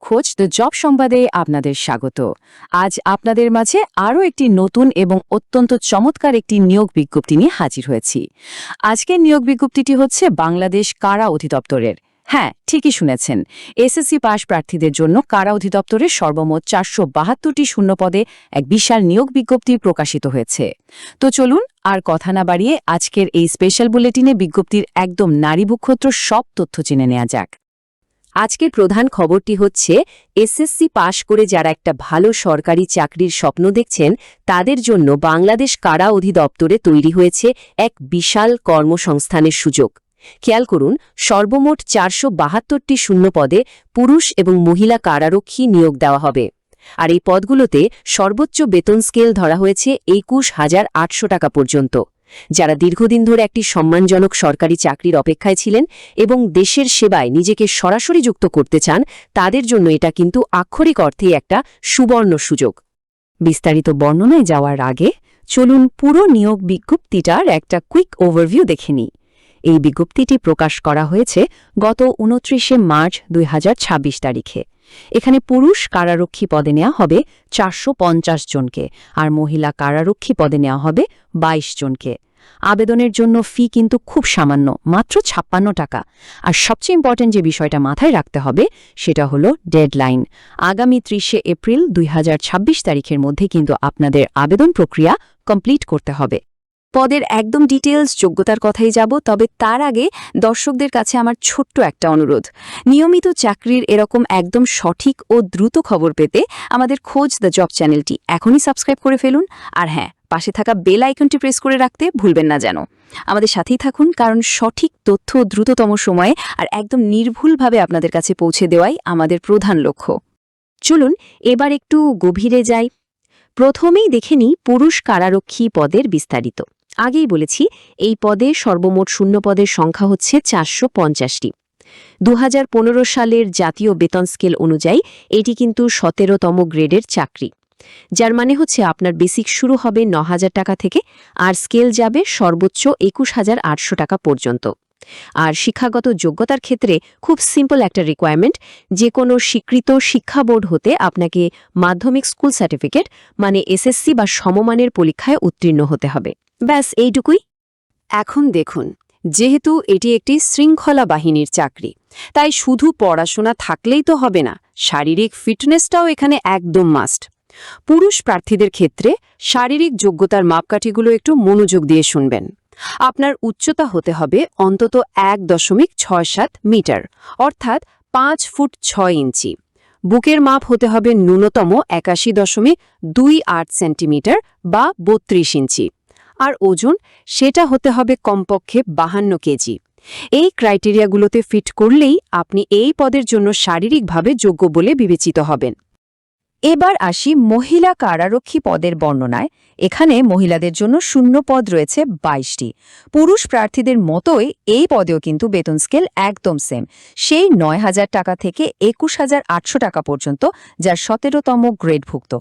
খোঁজ the job সংবাদে আপনাদের স্বাগত। আজ আপনাদের মাঝে আরও একটি নতুন এবং অত্যন্ত চমৎকার একটি নিয়োগ বিজ্ঞপ্তি নিয়ে হাজির হয়েছি। আজকের নিয়োগ বিজ্ঞপ্তিটি হচ্ছে বাংলাদেশ কারা অধিদপ্তরের। হ্যাঁ, ঠিকই শুনেছেন, এসএসসি পাস প্রার্থীদের জন্য কারা অধিদপ্তরের সর্বমোট 472টি শূন্যপদে এক বিশাল নিয়োগ বিজ্ঞপ্তি প্রকাশিত হয়েছে। তো চলুন আর কথা না বাড়িয়ে আজকের এই স্পেশাল বুলেটিনে বিজ্ঞপ্তির একদম নাড়িভূক্ষত্র সব তথ্য জেনে নেওয়া যাক। আজকের প্রধান খবরটি হচ্ছে, এসএসসি পাশ করে যারা একটা ভালো সরকারি চাকরির স্বপ্ন দেখছেন তাদের জন্য বাংলাদেশ কারা অধিদপ্তরে তৈরি হয়েছে এক বিশাল কর্মসংস্থানের সুযোগ। খেয়াল করুন, সর্বমোট 472টি শূন্যপদে পুরুষ এবং মহিলা কারারক্ষী নিয়োগ দেওয়া হবে। আর এই পদগুলোতে সর্বোচ্চ বেতন স্কেল ধরা হয়েছে 21,800 টাকা পর্যন্ত। যারা দীর্ঘদিন ধরে একটি সম্মানজনক সরকারি চাকরির অপেক্ষায় ছিলেন এবং দেশের সেবায় নিজেকে সরাসরি যুক্ত করতে চান, তাদের জন্য এটা কিন্তু আক্ষরিক অর্থেই একটা সুবর্ণ সুযোগ। বিস্তারিত বর্ণনায় যাওয়ার আগে চলুন পুরো নিয়োগ বিজ্ঞপ্তিটার একটা কুইক ওভারভিউ দেখে নিই। এই বিজ্ঞপ্তিটি প্রকাশ করা হয়েছে গত 29শে মার্চ 2026 তারিখে। এখানে পুরুষ কারারক্ষী পদে নেওয়া হবে 450 জনকে, আর মহিলা কারারক্ষী পদে নেওয়া হবে 22 জনকে। আবেদনের জন্য ফি কিন্তু খুব সামান্য, মাত্র 56 টাকা। আর সবচেয়ে ইম্পর্টেন্ট যে বিষয়টা মাথায় রাখতে হবে সেটা হলো ডেডলাইন। আগামী 30শে এপ্রিল 2026 তারিখের মধ্যে কিন্তু আপনাদের আবেদন প্রক্রিয়া কমপ্লিট করতে হবে। পদের একদম ডিটেলস যোগ্যতার কথাই যাব, তবে তার আগে দর্শকদের কাছে আমার ছোট্ট একটা অনুরোধ। নিয়মিত চাকরির এরকম একদম সঠিক ও দ্রুত খবর পেতে আমাদের খোঁজ দ্য জব চ্যানেলটি এখনই সাবস্ক্রাইব করে ফেলুন। আর হ্যাঁ, পাশে থাকা বেল আইকনটি প্রেস করে রাখতে ভুলবেন না যেন। আমাদের সাথেই থাকুন, কারণ সঠিক তথ্য দ্রুততম সময়ে আর একদম নির্ভুলভাবে আপনাদের কাছে পৌঁছে দেওয়াই আমাদের প্রধান লক্ষ্য। চলুন এবার একটু গভীরে যাই। প্রথমেই দেখে নিই পুরুষ কারারক্ষী পদের বিস্তারিত। আগেই বলেছি, এই পদে সর্বমোট শূন্যপদের সংখ্যা হচ্ছে 450টি। 2015 সালের জাতীয় বেতন স্কেল অনুযায়ী এটি কিন্তু 17তম গ্রেডের চাকরি, যার মানে হচ্ছে আপনার বেসিক শুরু হবে 9,000 টাকা থেকে আর স্কেল যাবে সর্বোচ্চ 21,800 টাকা পর্যন্ত। আর শিক্ষাগত যোগ্যতার ক্ষেত্রে খুব সিম্পল একটা রিকোয়ারমেন্ট, যে কোনো স্বীকৃত শিক্ষা বোর্ড হতে আপনাকে মাধ্যমিক স্কুল সার্টিফিকেট মানে এসএসসি বা সমমানের পরীক্ষায় উত্তীর্ণ হতে হবে। ব্যাস এইটুকুই। এখন দেখুন, যেহেতু এটি একটি শৃঙ্খলা বাহিনীর চাকরি, তাই শুধু পড়াশোনা থাকলেই তো হবে না, শারীরিক ফিটনেসটাও এখানে একদম মাস্ট। পুরুষ প্রার্থীদের ক্ষেত্রে শারীরিক যোগ্যতার মাপকাঠিগুলো একটু মনোযোগ দিয়ে শুনবেন। আপনার উচ্চতা হতে হবে অন্তত 1.67 মিটার, অর্থাৎ 5 ফুট 6 ইঞ্চি। বুকের মাপ হতে হবে ন্যূনতম 81.28 সেন্টিমিটার বা 32 ইঞ্চি। আর ওজন, সেটা হতে হবে কমপক্ষে 52 কেজি। এই ক্রাইটেরিয়াগুলোতে ফিট করলেই আপনি এই পদের জন্য শারীরিকভাবে যোগ্য বলে বিবেচিত হবেন। এবার আসি মহিলা কারারক্ষী পদের বর্ণনায়। এখানে মহিলাদের জন্য শূন্য পদ রয়েছে 22টি। পুরুষ প্রার্থীদের মতোই এই পদেও কিন্তু বেতন স্কেল একদম সেম, সেই 9,000 টাকা থেকে 21,800 টাকা পর্যন্ত, যার 17তম গ্রেডভুক্ত।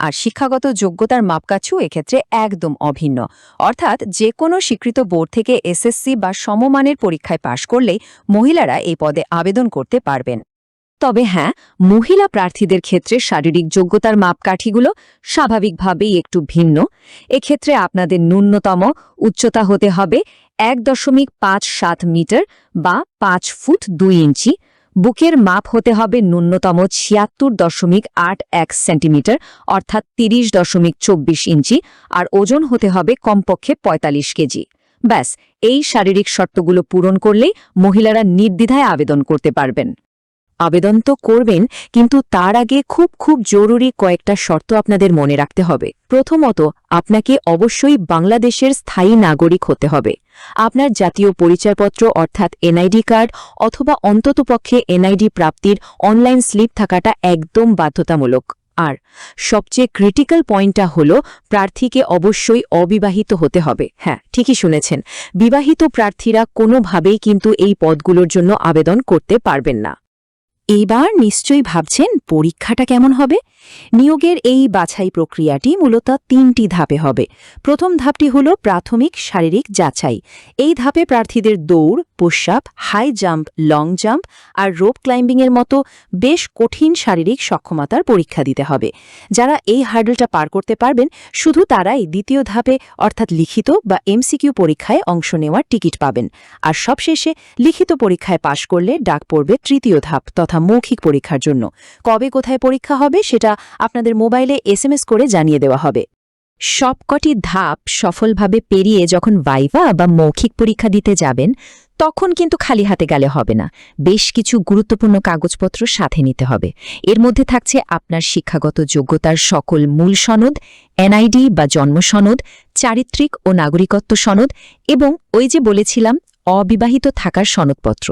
আর শিক্ষাগত যোগ্যতার মাপকাঠিও এক্ষেত্রে একদম অভিন্ন, অর্থাৎ যে কোনো স্বীকৃত বোর্ড থেকে এসএসসি বা সমমানের পরীক্ষায় পাশ করলেই মহিলারা এই পদে আবেদন করতে পারবেন। তবে হ্যাঁ, মহিলা প্রার্থীদের ক্ষেত্রে শারীরিক যোগ্যতার মাপকাঠিগুলো স্বাভাবিকভাবেই একটু ভিন্ন। এক্ষেত্রে আপনাদের ন্যূনতম উচ্চতা হতে হবে 1.57 মিটার বা 5 ফুট 2 ইঞ্চি। বুকের মাপ হতে হবে ন্যূনতম 76.81 সেন্টিমিটার, অর্থাৎ 30.24 ইঞ্চি। আর ওজন হতে হবে কমপক্ষে 45 কেজি। ব্যাস, এই শারীরিক শর্তগুলো পূরণ করলেই মহিলারা নির্দ্বিধায় আবেদন করতে পারবেন। আবেদন তো করবেন, কিন্তু তার আগে খুব জরুরি কয়েকটা শর্ত আপনাদের মনে রাখতে হবে। প্রথমত, আপনাকে অবশ্যই বাংলাদেশের স্থায়ী নাগরিক হতে হবে। আপনার জাতীয় পরিচয়পত্র অর্থাৎ এনআইডি কার্ড অথবা অন্ততপক্ষে এনআইডি প্রাপ্তির অনলাইন স্লিপ থাকাটা একদম বাধ্যতামূলক। আর সবচেয়ে ক্রিটিক্যাল পয়েন্টটা হলো, প্রার্থীকে অবশ্যই অবিবাহিত হতে হবে। হ্যাঁ, ঠিকই শুনেছেন, বিবাহিত প্রার্থীরা কোনোভাবেই কিন্তু এই পদগুলোর জন্য আবেদন করতে পারবেন না। এইবার নিশ্চয়ই ভাবছেন পরীক্ষাটা কেমন হবে। নিয়োগের এই বাছাই প্রক্রিয়াটি মূলত 3টি ধাপে হবে। প্রথম ধাপটি হল প্রাথমিক শারীরিক যাচাই। এই ধাপে প্রার্থীদের দৌড়, push up, high jump, long jump আর রোপ ক্লাইম্বিংয়ের মতো বেশ কঠিন শারীরিক সক্ষমতার পরীক্ষা দিতে হবে। যারা এই হার্ডলটা পার করতে পারবেন শুধু তারাই দ্বিতীয় ধাপে অর্থাৎ লিখিত বা এমসিকিউ পরীক্ষায় অংশ নেওয়ার টিকিট পাবেন। আর সবশেষে লিখিত পরীক্ষায় পাশ করলে ডাক পড়বে তৃতীয় ধাপ তথা মৌখিক পরীক্ষার জন্য। কবে কোথায় পরীক্ষা হবে সেটা আপনাদের মোবাইলে এসএমএস করে জানিয়ে দেওয়া হবে। সবকটি ধাপ সফলভাবে পেরিয়ে যখন ভাইভা বা মৌখিক পরীক্ষা দিতে যাবেন তখন কিন্তু খালি হাতে গেলে হবে না। বেশ কিছু গুরুত্বপূর্ণ কাগজপত্র সাথে নিতে হবে। এর মধ্যে থাকছে আপনার শিক্ষাগত যোগ্যতার সকল মূল সনদ, এনআইডি বা জন্ম সনদ, চারিত্রিক ও নাগরিকত্ব সনদ এবং ওই যে বলেছিলাম অবিবাহিত থাকার সনদপত্র।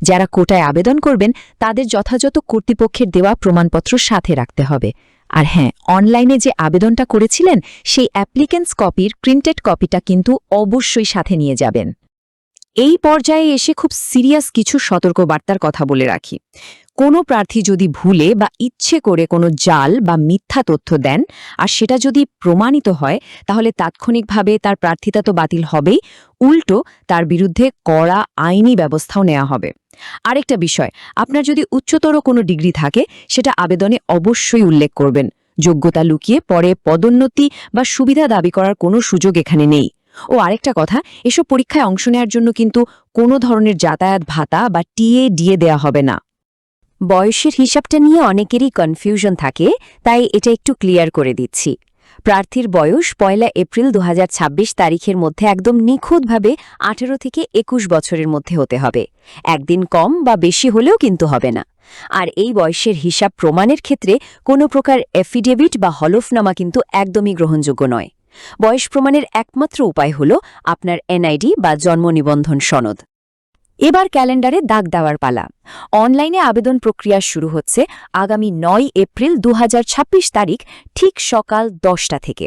যারা কোটায় আবেদন করবেন তাদের যথাযথ কর্তৃপক্ষের দেওয়া প্রমাণপত্র সাথে রাখতে হবে। আর হ্যাঁ, অনলাইনে যে আবেদনটা করেছিলেন সেই অ্যাপ্লিকেন্টস কপির প্রিন্টেড কপিটা কিন্তু অবশ্যই সাথে নিয়ে যাবেন। এই পর্যায়ে এসে খুব সিরিয়াস কিছু সতর্কবার্তার কথা বলে রাখি। কোনো প্রার্থী যদি ভুলে বা ইচ্ছে করে কোনো জাল বা মিথ্যা তথ্য দেন আর সেটা যদি প্রমাণিত হয় তাহলে তাৎক্ষণিকভাবে তার প্রার্থিতা তো বাতিল হবেই, উল্টো তার বিরুদ্ধে কড়া আইনি ব্যবস্থাও নেওয়া হবে। আরেকটা বিষয়, আপনার যদি উচ্চতর কোনো ডিগ্রি থাকে সেটা আবেদনে অবশ্যই উল্লেখ করবেন। যোগ্যতা লুকিয়ে পরে পদোন্নতি বা সুবিধা দাবি করার কোনো সুযোগ এখানে নেই। ও আরেকটা কথা, এসব পরীক্ষায় অংশ নেওয়ার জন্য কিন্তু কোনো ধরনের যাতায়াত ভাতা বা টিএ দেয়া হবে না। বয়সের হিসাবটা নিয়ে অনেকেরই কনফিউশন থাকে, তাই এটা একটু ক্লিয়ার করে দিচ্ছি। প্রার্থীর বয়স 1 এপ্রিল 2026 তারিখের মধ্যে একদম নিখুঁতভাবে 18 থেকে 21 বছরের মধ্যে হতে হবে। একদিন কম বা বেশি হলেও কিন্তু হবে না। আর এই বয়সের হিসাব প্রমাণের ক্ষেত্রে কোনো প্রকার এফিডেভিট বা হলফনামা কিন্তু একদমই গ্রহণযোগ্য নয়। বয়স প্রমাণের একমাত্র উপায় হল আপনার এনআইডি বা জন্ম নিবন্ধন সনদ। এবার ক্যালেন্ডারে দাগ দেওয়ার পালা। অনলাইনে আবেদন প্রক্রিয়া শুরু হচ্ছে আগামী 9 এপ্রিল 2026 তারিখ ঠিক সকাল 10টা থেকে।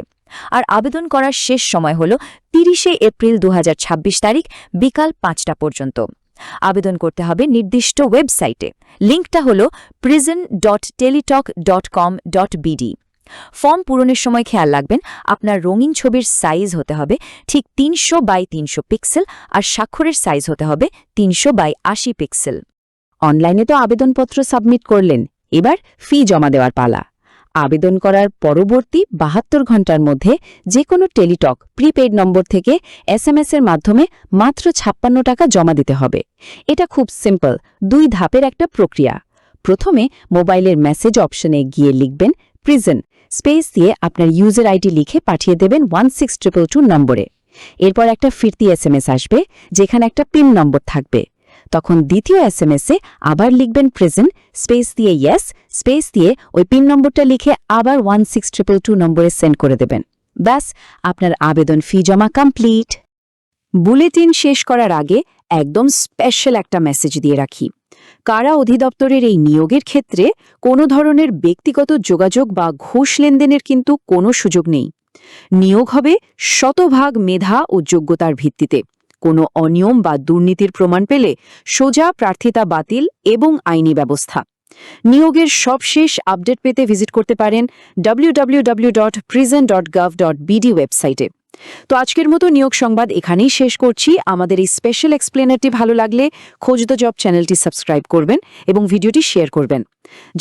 আর আবেদন করার শেষ সময় হল 30 এপ্রিল 2026 তারিখ বিকাল 5টা পর্যন্ত। আবেদন করতে হবে নির্দিষ্ট ওয়েবসাইটে। লিঙ্কটা হল prison.teletalk.com.bd। ফর্ম পূরণের সময় খেয়াল রাখবেন আপনার রঙিন ছবির সাইজ হতে হবে ঠিক 300 বাই 300 পিক্সেল আর স্বাক্ষরের সাইজ হতে হবে 300 বাই 80 পিক্সেল। অনলাইনে তো আবেদনপত্র সাবমিট করলেন, এবার ফি জমা দেওয়ার পালা। আবেদন করার পরবর্তী 72 ঘন্টার মধ্যে যে কোনো টেলিটক প্রিপেইড নম্বর থেকে এসএমএস-এর মাধ্যমে মাত্র 56 টাকা জমা দিতে হবে। এটা খুব সিম্পল, 2 ধাপের একটা প্রক্রিয়া। প্রথমে মোবাইলের মেসেজ অপশনে গিয়ে লিখবেন প্রিজন, স্পেস দিয়ে আপনার ইউজার আইডি লিখে পাঠিয়ে দেবেন 16222 নম্বরে। এরপর একটা ফিরতি এসএমএস আসবে যেখানে একটা পিন নম্বর থাকবে। তখন দ্বিতীয় এসএমএস-এ আবার লিখবেন প্রিজন, স্পেস দিয়ে ইয়েস, স্পেস দিয়ে ওই পিন নম্বরটা লিখে আবার 16222 নম্বরে সেন্ড করে দেবেন। ব্যাস, আপনার আবেদন ফি জমা কমপ্লিট। বুলেটিন শেষ করার আগে একদম স্পেশাল একটা মেসেজ দিয়ে রাখি। কারা অধিদপ্তরের এই নিয়োগের ক্ষেত্রে কোনো ধরনের ব্যক্তিগত যোগাযোগ বা ঘুষ লেনদেনের কিন্তু কোনো সুযোগ নেই। নিয়োগ হবে শতভাগ মেধা ও যোগ্যতার ভিত্তিতে। কোনো অনিয়ম বা দুর্নীতির প্রমাণ পেলে সোজা প্রার্থিতা বাতিল এবং আইনি ব্যবস্থা। নিয়োগের সবশেষ আপডেট পেতে ভিজিট করতে পারেন www.prison.gov.bd ওয়েবসাইটে। তো আজকের মতো নিয়োগ সংবাদ এখানেই শেষ করছি। আমাদের এই স্পেশাল এক্সপ্লেনারটি ভালো লাগলে খোঁজ দ্য জব চ্যানেলটি সাবস্ক্রাইব করবেন এবং ভিডিওটি শেয়ার করবেন।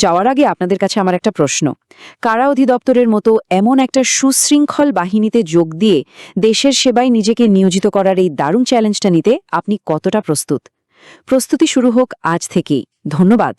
যাওয়ার আগে আপনাদের কাছে আমার একটা প্রশ্ন, কারা অধিদপ্তরের মতো এমন একটা সুশৃঙ্খল বাহিনীতে যোগ দিয়ে দেশের সেবায় নিজেকে নিয়োজিত করার এই দারুণ চ্যালেঞ্জটা নিতে আপনি কতটা প্রস্তুত? প্রস্তুতি শুরু হোক আজ থেকেই। ধন্যবাদ।